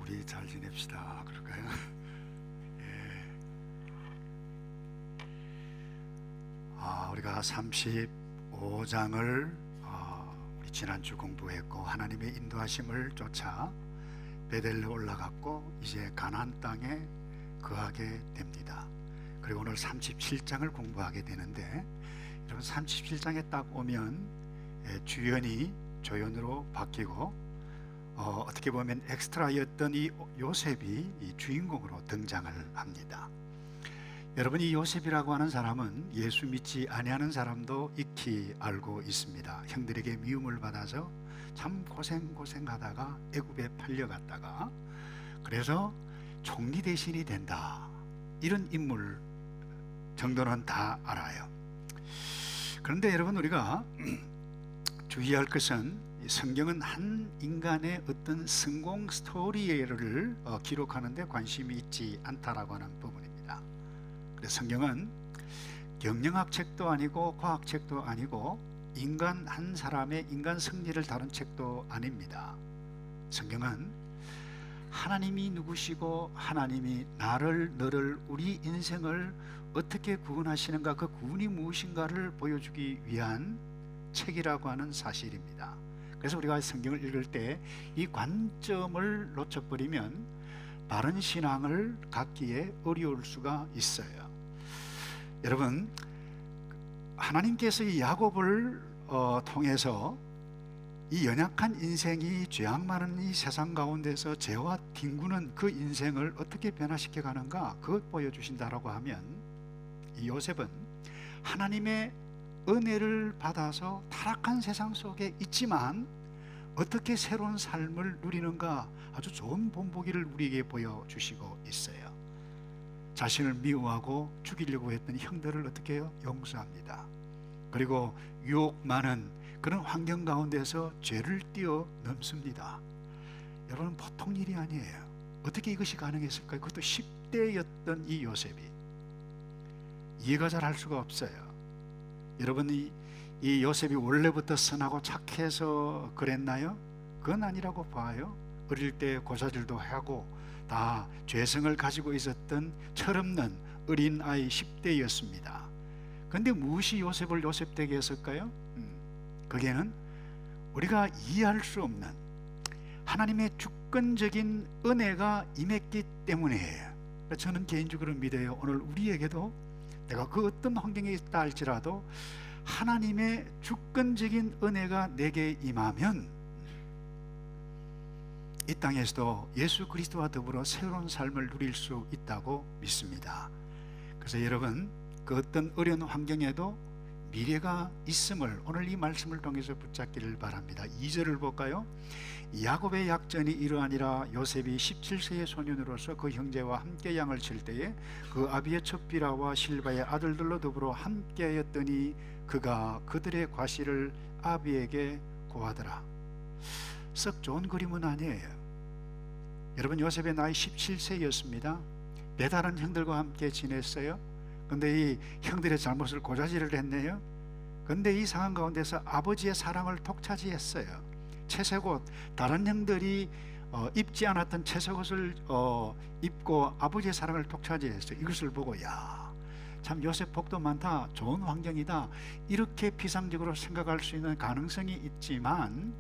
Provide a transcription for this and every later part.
우리 잘 지냅시다. 그럴까요? 예. 우리가 35장을 우리 지난주 공부했고, 하나님의 인도하심을 쫓아 베델로 올라갔고 이제 가나안 땅에 거하게 됩니다. 그리고 오늘 37장을 공부하게 되는데, 여러분 37장에 딱 오면 주연이 조연으로 바뀌고 어떻게 보면 엑스트라였던 이 요셉이 이 주인공으로 등장을 합니다. 여러분, 이 요셉이라고 하는 사람은 예수 믿지 아니하는 사람도 익히 알고 있습니다. 형들에게 미움을 받아서 참 고생하다가 애굽에 팔려갔다가 그래서 총리 대신이 된다, 이런 인물 정도는 다 알아요. 그런데 여러분, 우리가 주의할 것은 성경은 한 인간의 어떤 성공 스토리를 기록하는 데 관심이 있지 않다라고 하는 부분입니다. 그래서 성경은 경영학 책도 아니고 과학 책도 아니고 인간 한 사람의 인간 승리를 다룬 책도 아닙니다. 성경은 하나님이 누구시고 하나님이 나를, 너를, 우리 인생을 어떻게 구원하시는가, 그 구원이 무엇인가를 보여주기 위한 책이라고 하는 사실입니다. 그래서 우리가 성경을 읽을 때 이 관점을 놓쳐버리면 바른 신앙을 갖기에 어려울 수가 있어요. 여러분, 하나님께서 이 야곱을 통해서 이 연약한 인생이, 죄악 많은 이 세상 가운데서 죄와 뒹구는 그 인생을 어떻게 변화시켜 가는가, 그것 보여주신다라고 하면, 이 요셉은 하나님의 은혜를 받아서 타락한 세상 속에 있지만 어떻게 새로운 삶을 누리는가, 아주 좋은 본보기를 우리에게 보여주시고 있어요. 자신을 미워하고 죽이려고 했던 형들을 어떻게 해요? 용서합니다. 그리고 유혹 많은 그런 환경 가운데서 죄를 뛰어넘습니다. 여러분, 보통 일이 아니에요. 어떻게 이것이 가능했을까요? 그것도 10대였던 이 요셉이. 이해가 잘 할 수가 없어요. 여러분, 이 요셉이 원래부터 선하고 착해서 그랬나요? 그건 아니라고 봐요. 어릴 때 고사질도 하고 다 죄성을 가지고 있었던 철없는 어린아이 10대였습니다. 그런데 무엇이 요셉을 요셉되게 했을까요? 거기에는 우리가 이해할 수 없는 하나님의 주권적인 은혜가 임했기 때문이에요. 저는 개인적으로 믿어요. 오늘 우리에게도 내가 그 어떤 환경에 있다 할지라도 하나님의 주권적인 은혜가 내게 임하면 이 땅에서도 예수 그리스도와 더불어 새로운 삶을 누릴 수 있다고 믿습니다. 그래서 여러분, 그 어떤 어려운 환경에도 미래가 있음을 오늘 이 말씀을 통해서 붙잡기를 바랍니다. 2절을 볼까요? 야곱의 약전이 이러하니라. 요셉이 17세의 소년으로서 그 형제와 함께 양을 칠 때에 그 아비의 첫 비라와 실바의 아들들로 더불어 함께하였더니 그가 그들의 과실을 아비에게 고하더라. 썩 좋은 그림은 아니에요. 여러분, 요셉의 나이 17세였습니다. 배다른 형들과 함께 지냈어요. 그런데 이 형들의 잘못을 고자질을 했네요. 그런데 이 상황 가운데서 아버지의 사랑을 독차지했어요. 채색옷, 다른 형들이 입지 않았던 채색옷을 입고 아버지의 사랑을 독차지했어요. 이것을 보고 참 요셉 복도 많다, 좋은 환경이다, 이렇게 비상적으로 생각할 수 있는 가능성이 있지만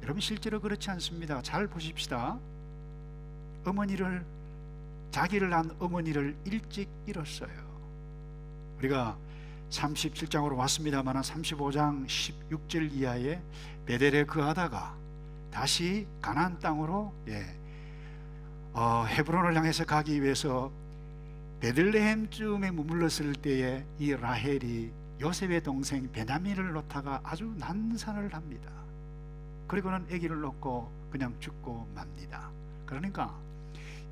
여러분, 실제로 그렇지 않습니다. 잘 보십시다. 자기를 낳은 어머니를 일찍 잃었어요. 우리가 37장으로 왔습니다만 35장 16절 이하에 베델에 거하다가 다시 가나안 땅으로 헤브론을 향해서 가기 위해서 베들레헴쯤에 머물렀을 때에 이 라헬이 요셉의 동생 베냐민을 놓다가 아주 난산을 합니다. 그리고는 아기를 놓고 그냥 죽고 맙니다. 그러니까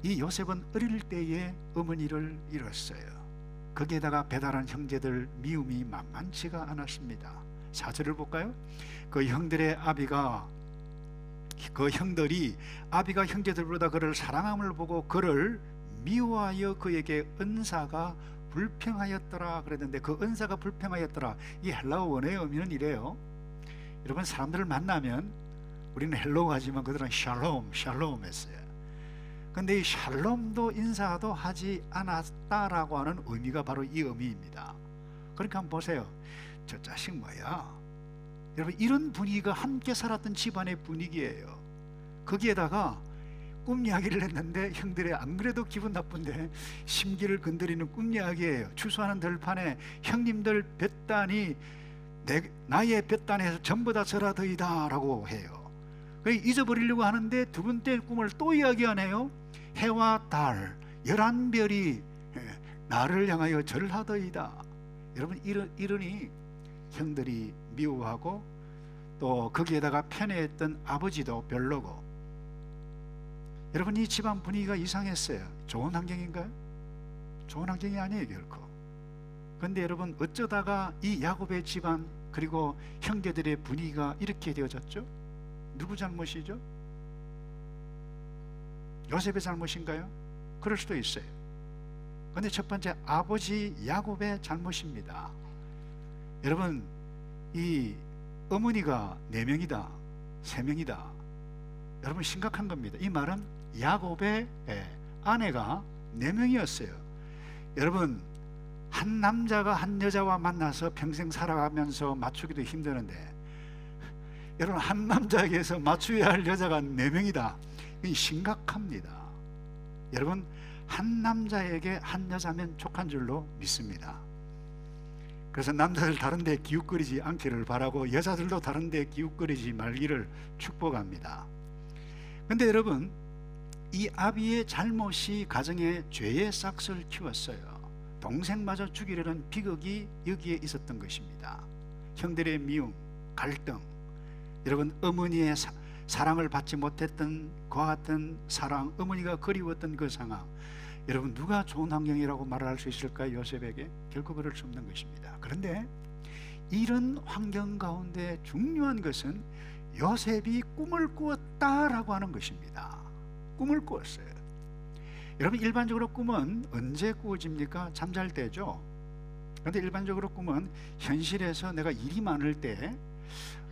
이 요셉은 어릴 때에 어머니를 잃었어요. 거기에다가 배달한 형제들 미움이 만만치가 않았습니다. 4절을 볼까요? 그 형들이 아비가 형제들보다 그를 사랑함을 보고 그를 미워하여 그에게 은사가 불평하였더라 그랬는데, 그 은사가 불평하였더라, 이 헬라어 원어의 의미는 이래요. 여러분, 사람들을 만나면 우리는 헬로우 하지만 그들은 샬롬 했어요. 근데 이 샬롬도 인사도 하지 않았다라고 하는 의미가 바로 이 의미입니다. 그러니까 한번 보세요. 저 자식 뭐야? 여러분, 이런 분위기가 함께 살았던 집안의 분위기예요. 거기에다가 꿈 이야기를 했는데 형들이 안 그래도 기분 나쁜데 심기를 건드리는 꿈 이야기예요. 추수하는 들판에 형님들 뱃단이 나의 뱃단에서 전부 다 절하더이다 라고 해요. 잊어버리려고 하는데 두 번째 꿈을 또 이야기하네요. 해와 달 11별이 나를 향하여 절하더이다. 여러분, 이러니 형들이 미워하고 또 거기에다가 편애했던 아버지도 별로고. 여러분, 이 집안 분위기가 이상했어요. 좋은 환경인가요? 좋은 환경이 아니에요, 결코. 그런데 여러분, 어쩌다가 이 야곱의 집안 그리고 형제들의 분위기가 이렇게 되어졌죠? 누구 잘못이죠? 요셉의 잘못인가요? 그럴 수도 있어요. 그런데 첫 번째, 아버지 야곱의 잘못입니다. 여러분, 이 어머니가 4명이다 3명이다, 여러분 심각한 겁니다. 이 말은 야곱의 아내가 4명이었어요. 여러분, 한 남자가 한 여자와 만나서 평생 살아가면서 맞추기도 힘드는데, 여러분, 한 남자에게서 맞춰야 할 여자가 4명이다. 이게 심각합니다. 여러분, 한 남자에게 한 여자면 족한 줄로 믿습니다. 그래서 남자들 다른 데 기웃거리지 않기를 바라고 여자들도 다른 데 기웃거리지 말기를 축복합니다. 근데 여러분, 이 아비의 잘못이 가정에 죄의 싹을 키웠어요. 동생마저 죽이려는 비극이 여기에 있었던 것입니다. 형들의 미움, 갈등, 여러분, 어머니의 사랑을 받지 못했던 그와 같은 사랑, 어머니가 그리웠던 그 상황, 여러분, 누가 좋은 환경이라고 말할 수 있을까요? 요셉에게? 결코 그럴 수 없는 것입니다. 그런데 이런 환경 가운데 중요한 것은 요셉이 꿈을 꾸었다라고 하는 것입니다. 꿈을 꾸었어요. 여러분, 일반적으로 꿈은 언제 꾸어집니까? 잠잘 때죠. 그런데 일반적으로 꿈은 현실에서 내가 일이 많을 때,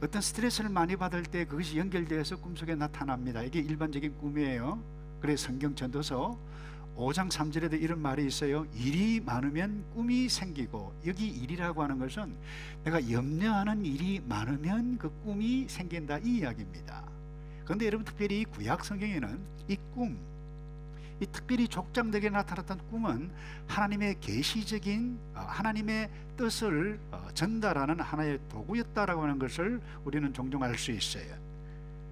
어떤 스트레스를 많이 받을 때 그것이 연결되어서 꿈속에 나타납니다. 이게 일반적인 꿈이에요. 그래서 성경 전도서 5장 3절에도 이런 말이 있어요. 일이 많으면 꿈이 생기고, 여기 일이라고 하는 것은 내가 염려하는 일이 많으면 그 꿈이 생긴다, 이 이야기입니다. 그런데 여러분, 특별히 구약 성경에는 이 꿈, 이 특별히 족장되게 나타났던 꿈은 하나님의 계시적인 하나님의 뜻을 전달하는 하나의 도구였다라고 하는 것을 우리는 종종 알 수 있어요.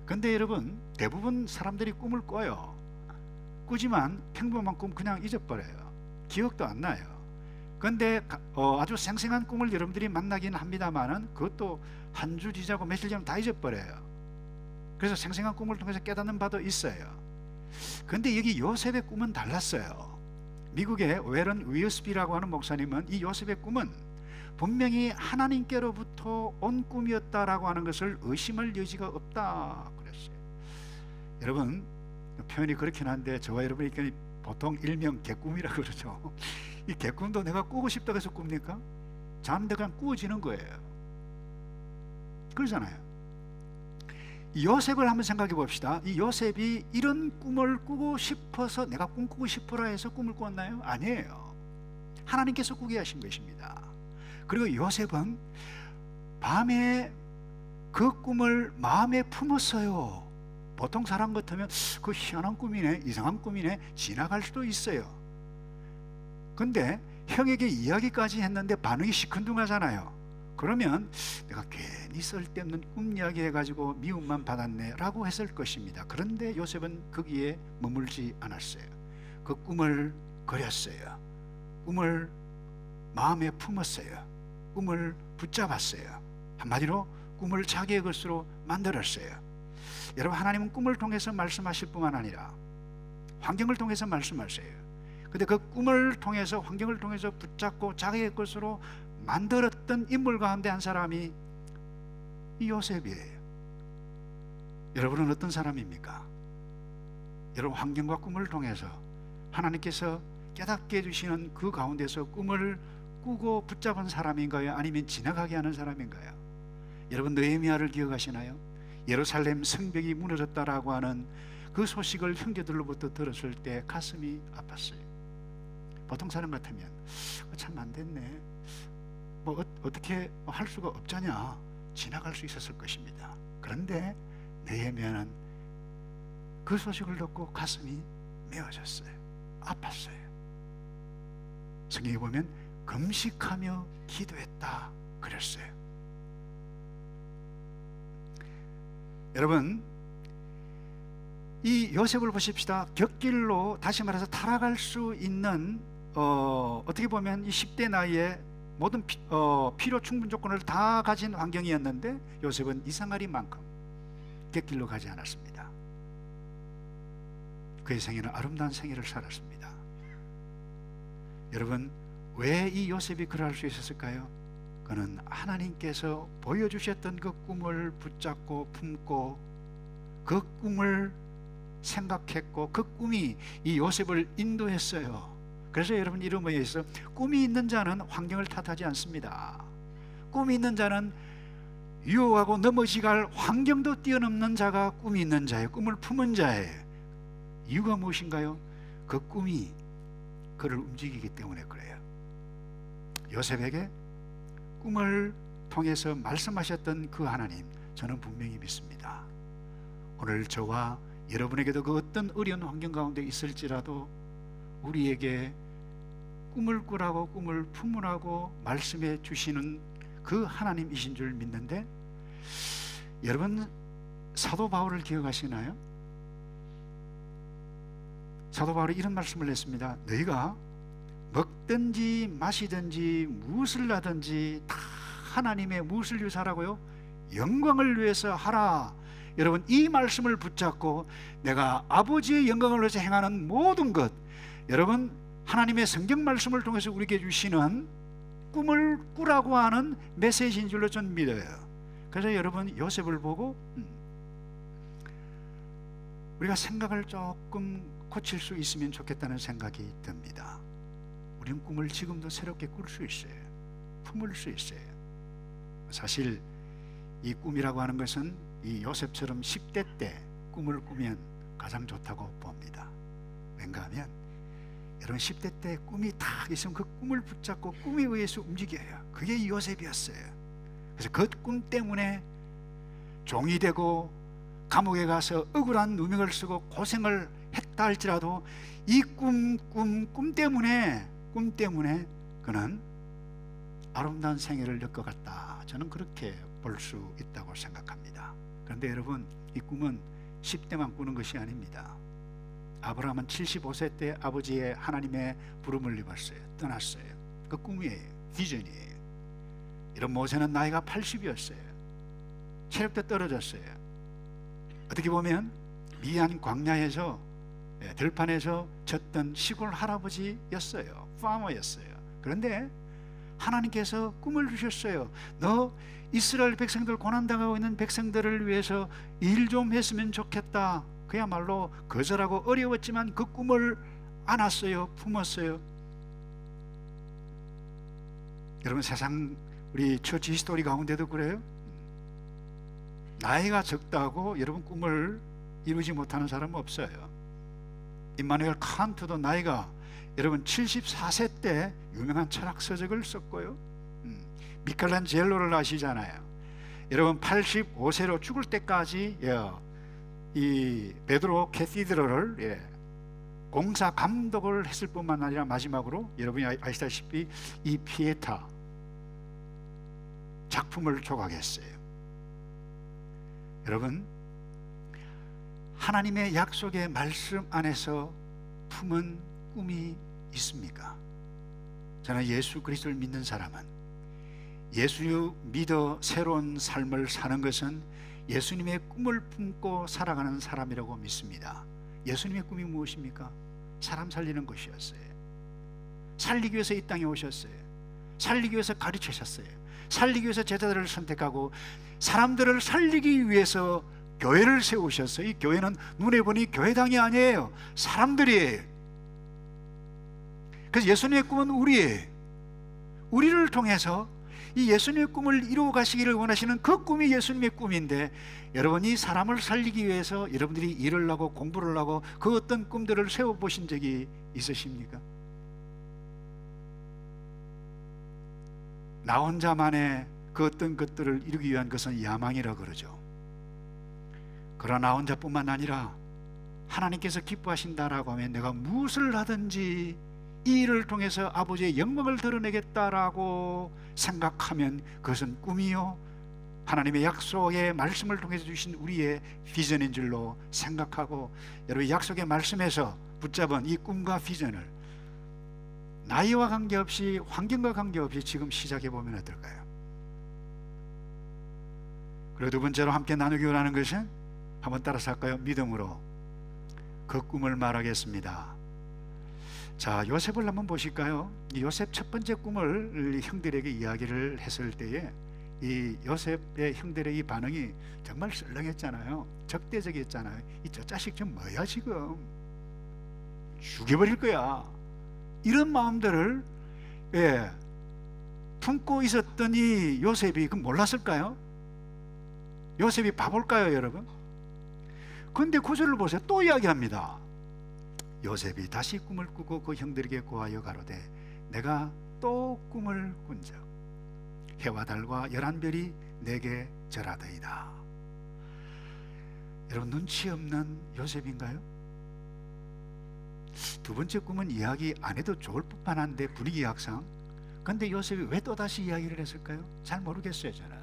그런데 여러분, 대부분 사람들이 꿈을 꿔요. 꾸지만 평범한 꿈 그냥 잊어버려요. 기억도 안 나요. 그런데 아주 생생한 꿈을 여러분들이 만나긴 합니다만은 그것도 한 주 지나고 며칠 지나면 다 잊어버려요. 그래서 생생한 꿈을 통해서 깨닫는 바도 있어요. 그런데 여기 요셉의 꿈은 달랐어요. 미국의 웨런 위어스비라고 하는 목사님은 이 요셉의 꿈은 분명히 하나님께로부터 온 꿈이었다라고 하는 것을 의심할 여지가 없다 그랬어요. 여러분, 표현이 그렇긴 한데 저와 여러분이 보통 일명 개꿈이라고 그러죠. 이 개꿈도 내가 꾸고 싶다고 해서 꿉니까? 자는데 그냥 꾸어지는 거예요. 그러잖아요. 요셉을 한번 생각해 봅시다. 이 요셉이 이런 꿈을 꾸고 싶어서, 내가 꿈꾸고 싶어라 해서 꿈을 꾸었나요? 아니에요. 하나님께서 꾸게 하신 것입니다. 그리고 요셉은 밤에 그 꿈을 마음에 품었어요. 보통 사람 같으면 그 희한한 꿈이네, 이상한 꿈이네, 지나갈 수도 있어요. 근데 형에게 이야기까지 했는데 반응이 시큰둥하잖아요. 그러면 내가 괜히 쓸데없는 꿈 이야기 해가지고 미움만 받았네 라고 했을 것입니다. 그런데 요셉은 거기에 머물지 않았어요. 그 꿈을 그렸어요. 꿈을 마음에 품었어요. 꿈을 붙잡았어요. 한마디로 꿈을 자기의 것으로 만들었어요. 여러분, 하나님은 꿈을 통해서 말씀하실 뿐만 아니라 환경을 통해서 말씀하세요. 근데 그 꿈을 통해서, 환경을 통해서 붙잡고 자기의 것으로 만들었던 인물 가운데 한 사람이 이 요셉이에요. 여러분은 어떤 사람입니까? 여러분, 환경과 꿈을 통해서 하나님께서 깨닫게 해주시는 그 가운데서 꿈을 꾸고 붙잡은 사람인가요? 아니면 지나가게 하는 사람인가요? 여러분, 느헤미야를 기억하시나요? 예루살렘 성벽이 무너졌다라고 하는 그 소식을 형제들로부터 들었을 때 가슴이 아팠어요. 보통 사람 같으면 참 안 됐네, 뭐 어떻게 할 수가 없잖냐, 지나갈 수 있었을 것입니다. 그런데 느헤미야는 그 소식을 듣고 가슴이 메어졌어요. 아팠어요. 성경에 보면 금식하며 기도했다 그랬어요. 여러분, 이 요셉을 보십시다. 곁길로, 다시 말해서 타락할 수 있는 어떻게 보면 이 10대 나이에 모든 필요 충분 조건을 다 가진 환경이었는데 요셉은 이상하리만큼 곁길로 가지 않았습니다. 그의 생애는 아름다운 생애를 살았습니다. 여러분, 왜 이 요셉이 그럴 수 있었을까요? 그는 하나님께서 보여주셨던 그 꿈을 붙잡고 품고 그 꿈을 생각했고 그 꿈이 이 요셉을 인도했어요. 그래서 여러분, 이런 의미에서 꿈이 있는 자는 환경을 탓하지 않습니다. 꿈이 있는 자는 유혹하고 넘어지갈 환경도 뛰어넘는 자가 꿈이 있는 자예요. 꿈을 품은 자예요. 이유가 무엇인가요? 그 꿈이 그를 움직이기 때문에 그래요. 요셉에게 꿈을 통해서 말씀하셨던 그 하나님, 저는 분명히 믿습니다. 오늘 저와 여러분에게도 그 어떤 어려운 환경 가운데 있을지라도 우리에게 꿈을 꾸라고 꿈을 품으라고 말씀해 주시는 그 하나님이신 줄 믿는데, 여러분 사도 바울을 기억하시나요? 사도 바울이 이런 말씀을 했습니다. 너희가 먹든지 마시든지 무엇을 하든지 다 하나님의 무엇을 위해서 하라고요? 영광을 위해서 하라. 여러분, 이 말씀을 붙잡고 내가 아버지의 영광을 위해서 행하는 모든 것, 여러분 하나님의 성경 말씀을 통해서 우리에게 주시는 꿈을 꾸라고 하는 메시지인 줄로 저는 믿어요. 그래서 여러분, 요셉을 보고 우리가 생각을 조금 고칠 수 있으면 좋겠다는 생각이 듭니다. 우리는 꿈을 지금도 새롭게 꿀 수 있어요. 품을 수 있어요. 사실 이 꿈이라고 하는 것은 이 요셉처럼 10대 때 꿈을 꾸면 가장 좋다고 봅니다. 왠가 하면 여러분, 10대 때 꿈이 딱 있으면 그 꿈을 붙잡고 꿈에 의해서 움직여요. 그게 이 요셉이었어요. 그래서 그 꿈 때문에 종이 되고 감옥에 가서 억울한 누명을 쓰고 고생을 했다 할지라도 이 꿈 때문에 그는 아름다운 생애를 겪어갔다. 저는 그렇게 볼 수 있다고 생각합니다. 그런데 여러분, 이 꿈은 10대만 꾸는 것이 아닙니다. 아브라함은 75세 때 아버지의 하나님의 부름을 입었어요. 떠났어요. 그 꿈이에요. 비전이에요. 이런 모세는 나이가 80이었어요. 체력도 떨어졌어요. 어떻게 보면 미얀 광야에서 들판에서 졌던 시골 할아버지였어요. 파머였어요. 그런데 하나님께서 꿈을 주셨어요. 너 이스라엘 백성들, 고난당하고 있는 백성들을 위해서 일 좀 했으면 좋겠다. 그야말로 거절하고 어려웠지만 그 꿈을 안았어요. 품었어요. 여러분, 세상 우리 처치 히스토리 가운데도 그래요. 나이가 적다고 여러분 꿈을 이루지 못하는 사람은 없어요. 임마누엘 칸트도 나이가 여러분 74세 때 유명한 철학 서적을 썼고요. 미켈란젤로를 아시잖아요. 여러분 85세로 죽을 때까지 이 베드로 캐시드럴을 공사 감독을 했을 뿐만 아니라 마지막으로 여러분이 아시다시피 이 피에타 작품을 조각했어요. 여러분, 하나님의 약속의 말씀 안에서 품은 꿈이 있습니까? 저는 예수 그리스도를 믿는 사람은, 예수 믿어 새로운 삶을 사는 것은 예수님의 꿈을 품고 살아가는 사람이라고 믿습니다. 예수님의 꿈이 무엇입니까? 사람 살리는 것이었어요. 살리기 위해서 이 땅에 오셨어요. 살리기 위해서 가르치셨어요. 살리기 위해서 제자들을 선택하고 사람들을 살리기 위해서 교회를 세우셨어요. 이 교회는 눈에 보니 교회당이 아니에요. 사람들이에요. 그래서 예수님의 꿈은 우리를 통해서 이 예수님의 꿈을 이루어 가시기를 원하시는 그 꿈이 예수님의 꿈인데, 여러분이 사람을 살리기 위해서 여러분들이 일을 하고 공부를 하고 그 어떤 꿈들을 세워보신 적이 있으십니까? 나 혼자만의 그 어떤 것들을 이루기 위한 것은 야망이라 그러죠. 그러나 나 혼자뿐만 아니라 하나님께서 기뻐하신다라고 하면 내가 무엇을 하든지 이 일을 통해서 아버지의 영광을 드러내겠다라고 생각하면 그것은 꿈이요, 하나님의 약속의 말씀을 통해서 주신 우리의 비전인 줄로 생각하고, 여러분 약속의 말씀에서 붙잡은 이 꿈과 비전을 나이와 관계없이, 환경과 관계없이 지금 시작해 보면 어떨까요? 그리고 두 번째로 함께 나누기 원하는 것은, 한번 따라서 할까요? 믿음으로 그 꿈을 말하겠습니다. 자, 요셉을 한번 보실까요? 이 요셉 첫 번째 꿈을 형들에게 이야기를 했을 때에 이 요셉의 형들의 이 반응이 정말 썰렁했잖아요. 적대적이었잖아요. 이 저 자식 좀 뭐야, 지금 죽여버릴 거야, 이런 마음들을 품고 있었던 이 요셉이 그 몰랐을까요? 요셉이 바볼까요, 여러분? 그런데 구절을 보세요. 또 이야기합니다. 요셉이 다시 꿈을 꾸고 그 형들에게 고하여 가로되 내가 또 꿈을 꾼적 해와 달과 11별이 내게 절하더이다. 여러분, 눈치 없는 요셉인가요? 두 번째 꿈은 이야기 안 해도 좋을 법한 한데 분위기 약상. 그런데 요셉이 왜 또다시 이야기를 했을까요? 잘 모르겠어요, 저는.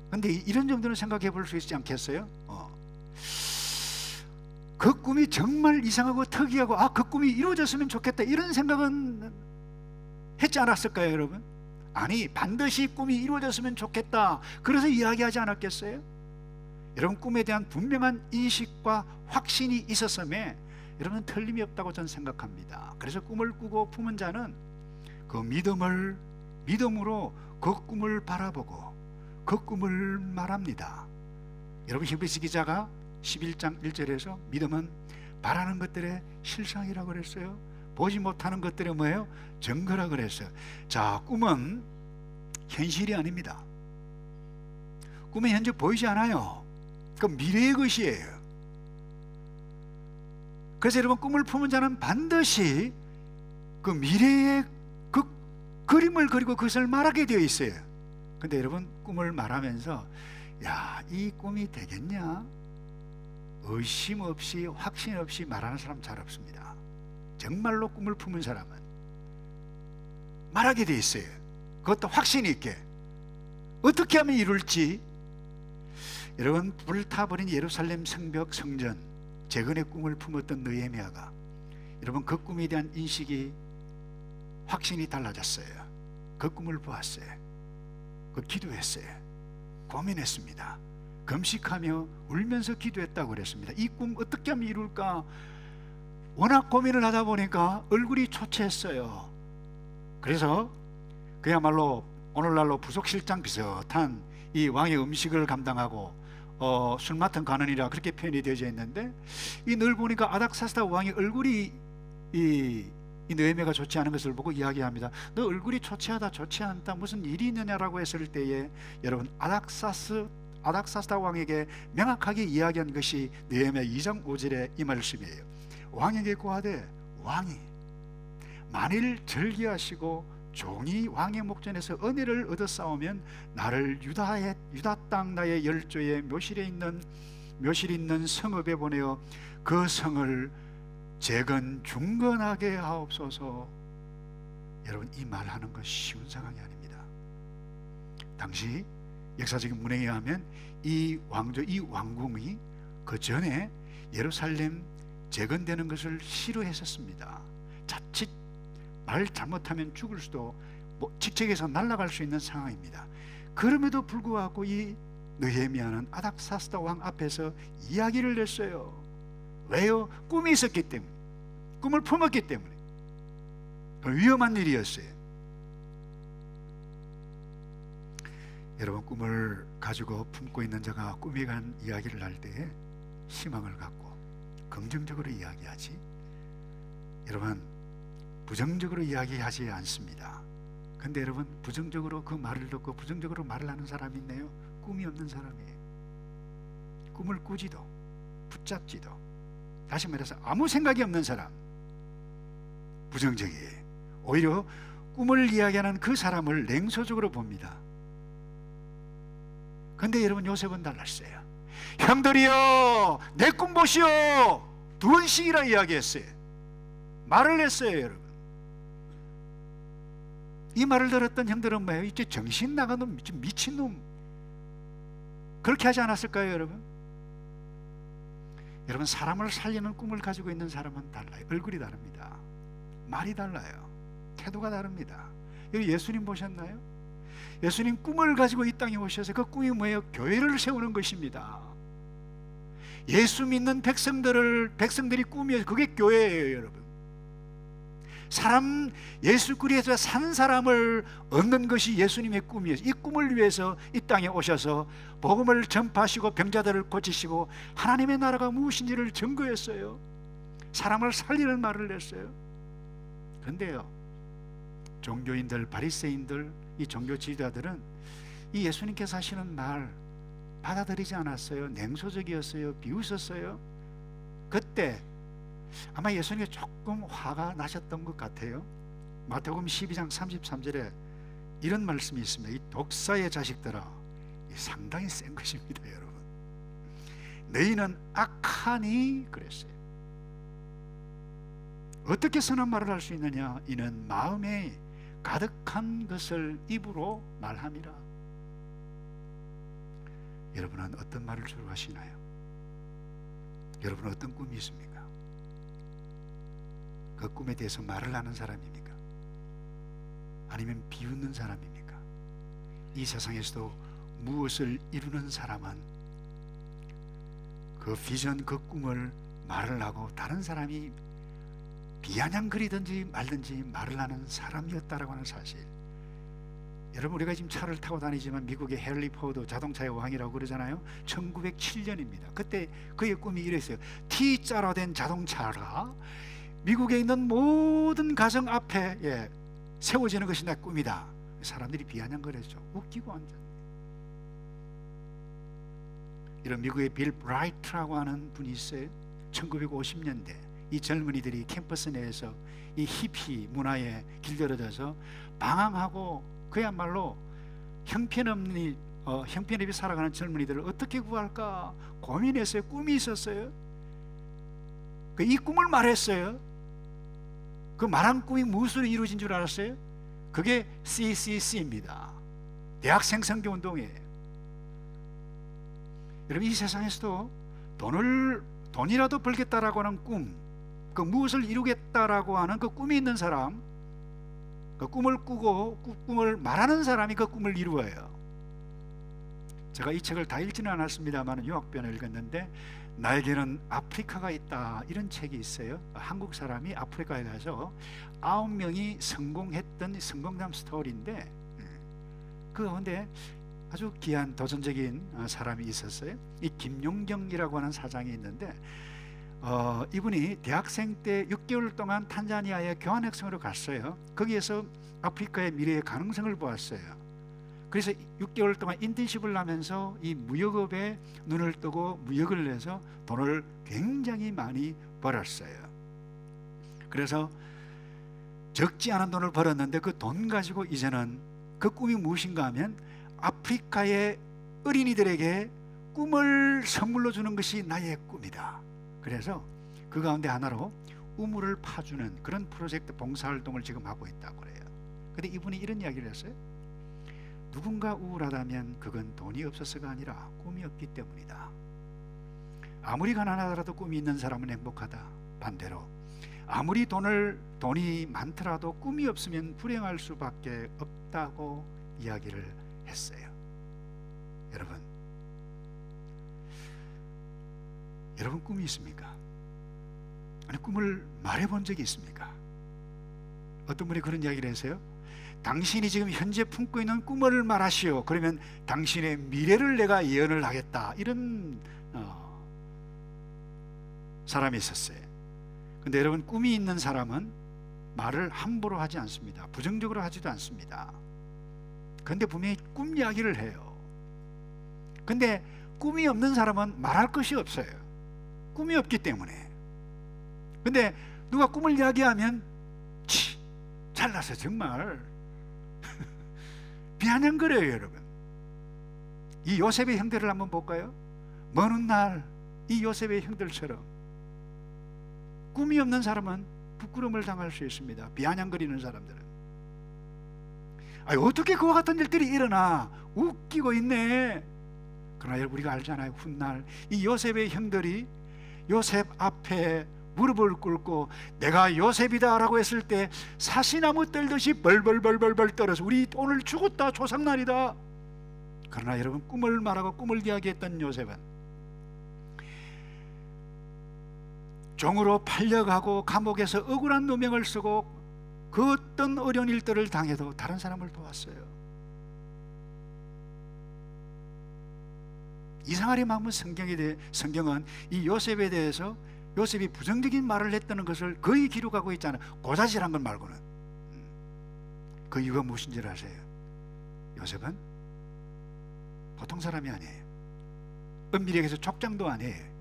그런데 이런 정도는 생각해 볼 수 있지 않겠어요? 그 꿈이 정말 이상하고 특이하고, 그 꿈이 이루어졌으면 좋겠다, 이런 생각은 했지 않았을까요, 여러분? 아니, 반드시 꿈이 이루어졌으면 좋겠다, 그래서 이야기하지 않았겠어요? 여러분, 꿈에 대한 분명한 인식과 확신이 있었음에 여러분 틀림이 없다고 저는 생각합니다. 그래서 꿈을 꾸고 품은 자는 그 믿음으로 그 꿈을 바라보고 그 꿈을 말합니다. 여러분, 히브리서 기자가 11장 1절에서 믿음은 바라는 것들의 실상이라고 그랬어요. 보지 못하는 것들의 뭐예요? 증거라고 그랬어요. 자, 꿈은 현실이 아닙니다. 꿈은 현재 보이지 않아요. 그 미래의 것이에요. 그래서 여러분, 꿈을 품은 자는 반드시 그 미래의 그 그림을 그리고 그것을 말하게 되어 있어요. 근데 여러분, 꿈을 말하면서 이 꿈이 되겠냐? 의심 없이, 확신 없이 말하는 사람 잘 없습니다. 정말로 꿈을 품은 사람은 말하게 돼 있어요. 그것도 확신 있게 어떻게 하면 이룰지. 여러분, 불타버린 예루살렘 성벽 성전 재건의 꿈을 품었던 느헤미야가, 여러분 그 꿈에 대한 인식이, 확신이 달라졌어요. 그 꿈을 보았어요. 그 기도했어요. 고민했습니다. 금식하며 울면서 기도했다고 그랬습니다. 이 꿈 어떻게 하면 이룰까 워낙 고민을 하다 보니까 얼굴이 초췌했어요. 그래서 그야말로 오늘날로 부속실장 비슷한 이 왕의 음식을 감당하고 술 맡은 관원이라 그렇게 표현이 되어져 있는데, 이 늘 보니까 아닥사스다 왕의 얼굴이 이 느헤미야가 좋지 않은 것을 보고 이야기합니다. 너 얼굴이 초췌하다, 좋지 않다, 무슨 일이 있느냐라고 했을 때에 여러분, 아닥사스다 왕에게 명확하게 이야기한 것이 느헤미야 2장 5절의 이 말씀이에요. 왕에게 고하되 왕이 만일 절기하시고 종이 왕의 목전에서 은혜를 얻어 싸우면 나를 유다 땅 나의 열조의 묘실에 있는 성읍에 보내어 그 성을 재건 중건하게 하옵소서. 여러분, 이 말하는 것 쉬운 상황이 아닙니다. 당시 역사적인 문헌에 의하면 이 왕궁이 그 전에 예루살렘 재건되는 것을 싫어했었습니다. 자칫 말 잘못하면 죽을 수도, 직책에서 날아갈 수 있는 상황입니다. 그럼에도 불구하고 이 느헤미야는 아닥사스다 왕 앞에서 이야기를 했어요. 왜요? 꿈이 있었기 때문에, 꿈을 품었기 때문에. 위험한 일이었어요. 여러분, 꿈을 가지고 품고 있는 자가 꿈에 관한 이야기를 할 때에 희망을 갖고 긍정적으로 이야기하지, 여러분 부정적으로 이야기하지 않습니다. 근데 여러분, 부정적으로 그 말을 듣고 부정적으로 말을 하는 사람이 있네요. 꿈이 없는 사람이에요. 꿈을 꾸지도 붙잡지도, 다시 말해서 아무 생각이 없는 사람, 부정적이에요. 오히려 꿈을 이야기하는 그 사람을 냉소적으로 봅니다. 근데 여러분, 요셉은 달랐어요. 형들이여, 내 꿈 보시오, 2번씩이나 이야기했어요. 말을 했어요. 여러분, 이 말을 들었던 형들은 뭐예요? 이제 정신 나간 놈, 미친 놈, 그렇게 하지 않았을까요? 여러분, 사람을 살리는 꿈을 가지고 있는 사람은 달라요. 얼굴이 다릅니다. 말이 달라요. 태도가 다릅니다. 여기 예수님 보셨나요? 예수님 꿈을 가지고 이 땅에 오셔서 그 꿈이 뭐예요? 교회를 세우는 것입니다. 예수 믿는 백성들이 꿈이에요. 그게 교회예요. 여러분, 예수 그리스도에서 산 사람을 얻는 것이 예수님의 꿈이에요. 이 꿈을 위해서 이 땅에 오셔서 복음을 전파하시고 병자들을 고치시고 하나님의 나라가 무엇인지를 증거했어요. 사람을 살리는 말을 했어요. 그런데요, 종교인들, 바리새인들, 이 종교 지도자들은 이 예수님께서 하시는 말 받아들이지 않았어요. 냉소적이었어요. 비웃었어요. 그때 아마 예수님이 조금 화가 나셨던 것 같아요. 마태복음 12장 33절에 이런 말씀이 있습니다. 이 독사의 자식들아, 상당히 센 것입니다. 여러분, 너희는 악하니 그랬어요. 어떻게 선한 말을 할 수 있느냐? 이는 마음에 가득한 것을 입으로 말함이라. 여러분은 어떤 말을 주로 하시나요? 여러분은 어떤 꿈이 있습니까? 그 꿈에 대해서 말을 하는 사람입니까? 아니면 비웃는 사람입니까? 이 세상에서도 무엇을 이루는 사람은 그 비전, 그 꿈을 말을 하고 다른 사람이 비아냥거리든지 말든지 말을 하는 사람이었다라고 하는 사실. 여러분, 우리가 지금 차를 타고 다니지만 미국의 헨리 포드 자동차의 왕이라고 그러잖아요. 1907년입니다. 그때 그의 꿈이 이랬어요. T자로 된 자동차가 미국에 있는 모든 가정 앞에 세워지는 것이 내 꿈이다. 사람들이 비아냥거렸죠. 웃기고 완전. 이런 미국의 빌 브라이트라고 하는 분이 있어요. 1950년대 이 젊은이들이 캠퍼스 내에서 이 히피 문화에 길들여져서 방황하고 그야말로 형편없이 살아가는 젊은이들을 어떻게 구할까 고민했어요. 꿈이 있었어요. 이 꿈을 말했어요. 그 말한 꿈이 무엇으로 이루어진 줄 알았어요? 그게 CCC입니다. 대학생 선교 운동이에요. 여러분, 이 세상에서도 돈이라도 벌겠다라고 하는 꿈, 그 무엇을 이루겠다라고 하는 그 꿈이 있는 사람, 그 꿈을 꾸고 꿈을 말하는 사람이 그 꿈을 이루어요. 제가 이 책을 다 읽지는 않았습니다만 유학변을 읽었는데 나에게는 아프리카가 있다, 이런 책이 있어요. 한국 사람이 아프리카에 가서 9명이 성공했던 성공담 스토리인데 그 가운데 아주 귀한 도전적인 사람이 있었어요. 이 김용경이라고 하는 사장이 있는데 이분이 대학생 때 6개월 동안 탄자니아에 교환학생으로 갔어요. 거기에서 아프리카의 미래의 가능성을 보았어요. 그래서 6개월 동안 인턴십을 하면서 이 무역업에 눈을 뜨고 무역을 해서 돈을 굉장히 많이 벌었어요. 그래서 적지 않은 돈을 벌었는데 그 돈 가지고 이제는 그 꿈이 무엇인가 하면 아프리카의 어린이들에게 꿈을 선물로 주는 것이 나의 꿈이다. 그래서 그 가운데 하나로 우물을 파주는 그런 프로젝트 봉사활동을 지금 하고 있다고 그래요. 근데 이분이 이런 이야기를 했어요. 누군가 우울하다면 그건 돈이 없어서가 아니라 꿈이 없기 때문이다. 아무리 가난하더라도 꿈이 있는 사람은 행복하다. 반대로 아무리 돈이 많더라도 꿈이 없으면 불행할 수밖에 없다고 이야기를 했어요. 여러분 꿈이 있습니까? 아니, 꿈을 말해본 적이 있습니까? 어떤 분이 그런 이야기를 했어요. 당신이 지금 현재 품고 있는 꿈을 말하시오. 그러면 당신의 미래를 내가 예언을 하겠다. 이런 사람이 있었어요. 근데 여러분, 꿈이 있는 사람은 말을 함부로 하지 않습니다. 부정적으로 하지도 않습니다. 근데 분명히 꿈 이야기를 해요. 근데 꿈이 없는 사람은 말할 것이 없어요. 꿈이 없기 때문에. 근데 누가 꿈을 이야기하면 잘나서 정말 비아냥거려요. 여러분, 이 요셉의 형들을 한번 볼까요? 먼 훗날 이 요셉의 형들처럼 꿈이 없는 사람은 부끄러움을 당할 수 있습니다. 비아냥거리는 사람들은. 어떻게 그와 같은 일들이 일어나? 웃기고 있네. 그러나 여러분, 우리가 알잖아요. 훗날 이 요셉의 형들이 요셉 앞에 무릎을 꿇고 내가 요셉이다 라고 했을 때 사시나무 떨듯이 벌벌벌벌 떨어서 우리 오늘 죽었다, 조상날이다. 그러나 여러분, 꿈을 말하고 꿈을 이야기했던 요셉은 종으로 팔려가고 감옥에서 억울한 누명을 쓰고 그 어떤 어려운 일들을 당해도 다른 사람을 도왔어요. 이상하리 마음은 성경은 이 요셉에 대해서 요셉이 부정적인 말을 했다는 것을 거의 기록하고 있잖아요. 고자질한 건 말고는. 그 이유가 무엇인지 아세요? 요셉은 보통 사람이 아니에요. 엄밀히 얘기해서 족장도 아니에요.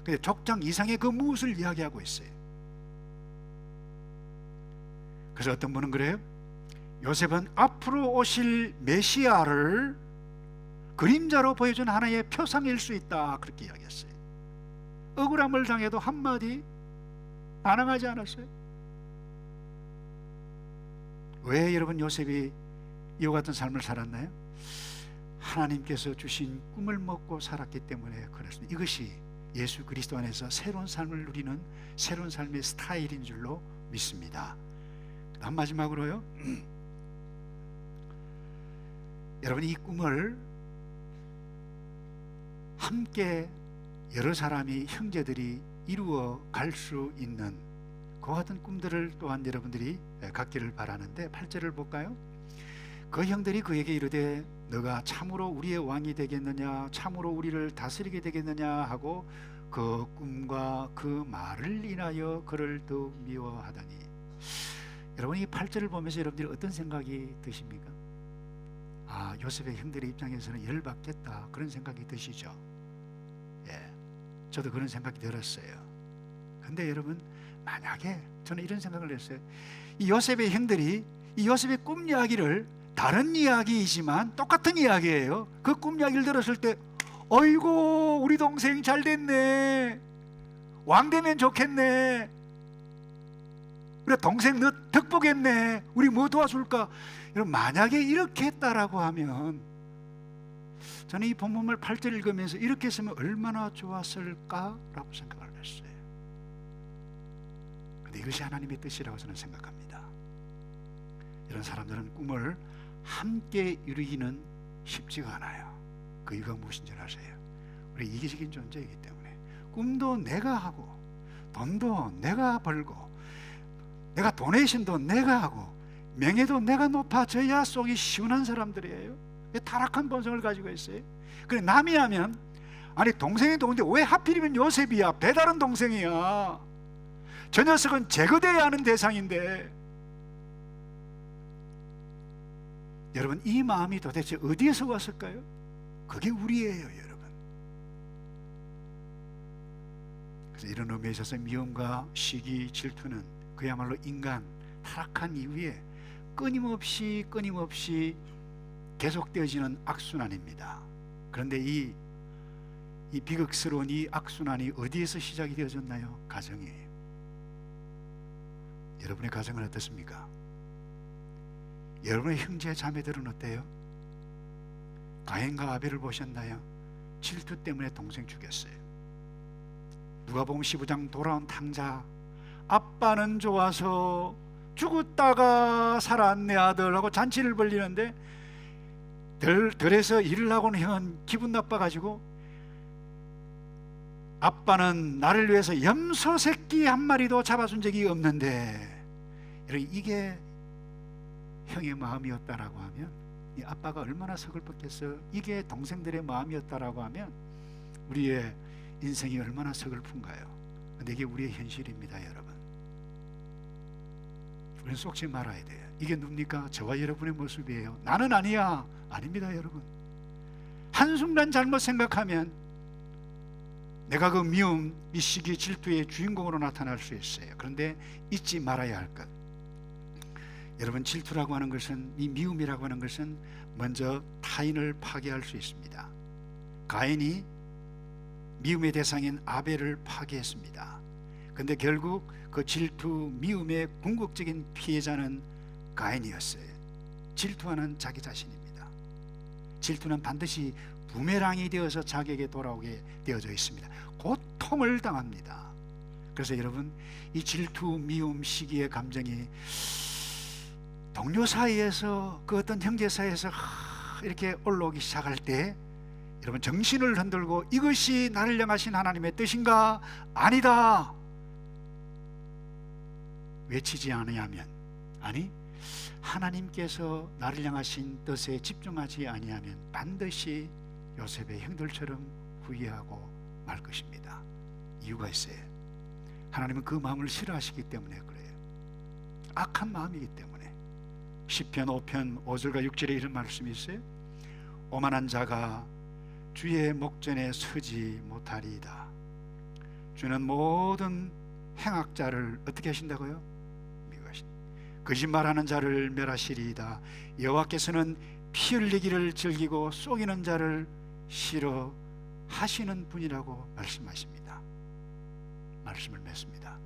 근데 족장 이상의 그 무엇을 이야기하고 있어요. 그래서 어떤 분은 그래요. 요셉은 앞으로 오실 메시아를 그림자로 보여준 하나의 표상일 수 있다, 그렇게 이야기했어요. 억울함을 당해도 한마디 반항하지 않았어요. 왜 여러분 요셉이 이와 같은 삶을 살았나요? 하나님께서 주신 꿈을 먹고 살았기 때문에 그렇습니다. 이것이 예수 그리스도 안에서 새로운 삶을 누리는 새로운 삶의 스타일인 줄로 믿습니다. 그다음 마지막으로요, 여러분, 이 꿈을 함께 여러 사람이, 형제들이 이루어 갈 수 있는 그 같은 꿈들을 또한 여러분들이 갖기를 바라는데, 8절을 볼까요? 그 형들이 그에게 이르되 너가 참으로 우리의 왕이 되겠느냐, 참으로 우리를 다스리게 되겠느냐 하고 그 꿈과 그 말을 인하여 그를 더욱 미워하더니. 여러분, 이 8절을 보면서 여러분들이 어떤 생각이 드십니까? 요셉의 형들의 입장에서는 열받겠다, 그런 생각이 드시죠? 예, 저도 그런 생각이 들었어요. 근데 여러분, 만약에 저는 이런 생각을 했어요. 이 요셉의 형들이 이 요셉의 꿈 이야기를, 다른 이야기이지만 똑같은 이야기예요. 그 꿈 이야기를 들었을 때 어이고 우리 동생 잘 됐네, 왕 되면 좋겠네, 그래 동생 너 덕보겠네, 우리 뭐 도와줄까. 여러분, 만약에 이렇게 했다라고 하면 저는 이 본문을 8절 읽으면서 이렇게 했으면 얼마나 좋았을까라고 생각을 했어요. 그런데 이것이 하나님의 뜻이라고 저는 생각합니다. 이런 사람들은 꿈을 함께 이루기는 쉽지가 않아요. 그 이유가 무엇인지 아세요? 우리 이기적인 존재이기 때문에. 꿈도 내가 하고 돈도 내가 벌고 내가 도네이션도 내가 하고 명예도 내가 높아져야 속이 시원한 사람들이에요. 타락한 본성을 가지고 있어요. 그래, 남이 하면 아니 동생이 동인데 왜 하필이면 요셉이야, 배다른 동생이야, 저 녀석은 제거돼야 하는 대상인데. 여러분, 이 마음이 도대체 어디에서 왔을까요? 그게 우리예요, 여러분. 그래서 이런 의미에 있어서 미움과 시기, 질투는 그야말로 인간 타락한 이후에 끊임없이 계속되어지는 악순환입니다. 그런데 이 비극스러운 이 악순환이 어디에서 시작이 되어졌나요? 가정이에요. 여러분의 가정은 어떻습니까? 여러분의 형제 자매들은 어때요? 가인과 아벨을 보셨나요? 질투 때문에 동생 죽였어요. 누가복음 15장 돌아온 탕자, 아빠는 좋아서 죽었다가 살았네 아들 하고 잔치를 벌리는데 덜에서 일을 하고는 형은 기분 나빠가지고 아빠는 나를 위해서 염소 새끼 한 마리도 잡아준 적이 없는데, 이게 형의 마음이었다라고 하면 이 아빠가 얼마나 서글펐겠어요. 이게 동생들의 마음이었다라고 하면 우리의 인생이 얼마나 서글픈가요. 근데 이게 우리의 현실입니다, 여러분. 우리는 속지 말아야 돼요. 이게 누굽니까? 저와 여러분의 모습이에요. 나는 아니야. 아닙니다, 여러분. 한순간 잘못 생각하면 내가 그 미움, 이 시기 질투의 주인공으로 나타날 수 있어요. 그런데 잊지 말아야 할 것, 여러분, 질투라고 하는 것은, 이 미움이라고 하는 것은 먼저 타인을 파괴할 수 있습니다. 가인이 미움의 대상인 아벨을 파괴했습니다. 그런데 결국 그 질투, 미움의 궁극적인 피해자는 가인이었어요. 질투하는 자기 자신입니다. 질투는 반드시 부메랑이 되어서 자기에게 돌아오게 되어져 있습니다. 고통을 당합니다. 그래서 여러분, 이 질투, 미움, 시기의 감정이 동료 사이에서, 그 어떤 형제 사이에서 이렇게 올라오기 시작할 때 여러분, 정신을 흔들고 이것이 나를 향하신 하나님의 뜻인가? 아니다 외치지 않으면, 아니, 하나님께서 나를 향하신 뜻에 집중하지 아니하면 반드시 요셉의 형들처럼 후회하고 말 것입니다. 이유가 있어요. 하나님은 그 마음을 싫어하시기 때문에 그래요. 악한 마음이기 때문에. 시편 5편 5절과 6절에 이런 말씀이 있어요. 오만한 자가 주의 목전에 서지 못하리이다. 주는 모든 행악자를 어떻게 하신다고요? 미워하신다. 거짓말하는 자를 멸하시리이다. 여호와께서는 피 흘리기를 즐기고 속이는 자를 싫어하시는 분이라고 말씀하십니다. 말씀을 맺습니다.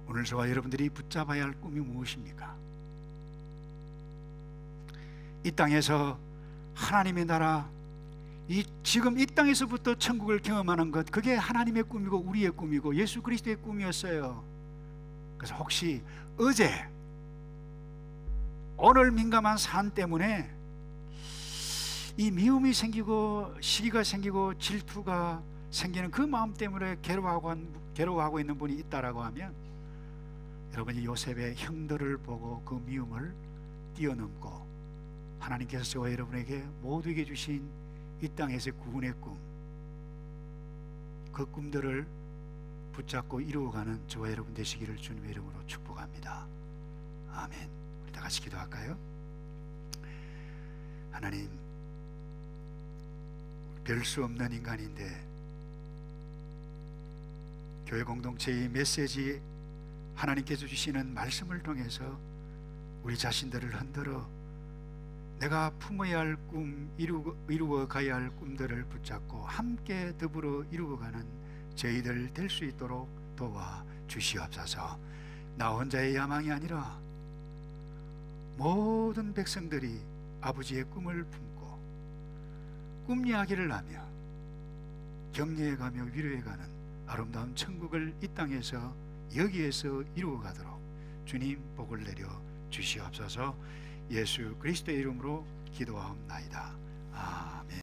오늘 저와 여러분들이 붙잡아야 할 꿈이 무엇입니까? 이 땅에서 하나님의 나라, 지금 이 땅에서부터 천국을 경험하는 것, 그게 하나님의 꿈이고 우리의 꿈이고 예수 그리스도의 꿈이었어요. 그래서 혹시 어제, 오늘 민감한 사안 때문에 이 미움이 생기고 시기가 생기고 질투가 생기는 그 마음 때문에 괴로워하고 있는 분이 있다라고 하면, 여러분이 요셉의 형들을 보고 그 미움을 뛰어넘고 하나님께서 저와 여러분에게 모두에게 주신 이 땅에서의 구원의 꿈, 그 꿈들을 붙잡고 이루어가는 저와 여러분 되시기를 주님의 이름으로 축복합니다. 아멘. 우리 다 같이 기도할까요? 하나님, 별 수 없는 인간인데 교회 공동체의 메시지, 하나님께서 주시는 말씀을 통해서 우리 자신들을 흔들어 내가 품어야 할 꿈, 이루어 가야 할 꿈들을 붙잡고 함께 더불어 이루어가는 저희들 될 수 있도록 도와 주시옵소서. 나 혼자의 야망이 아니라 모든 백성들이 아버지의 꿈을 품고 꿈 이야기를 하며 격려해가며 위로해가는 아름다운 천국을 이 땅에서, 여기에서 이루어가도록 주님 복을 내려 주시옵소서. 예수 그리스도의 이름으로 기도하옵나이다. 아멘.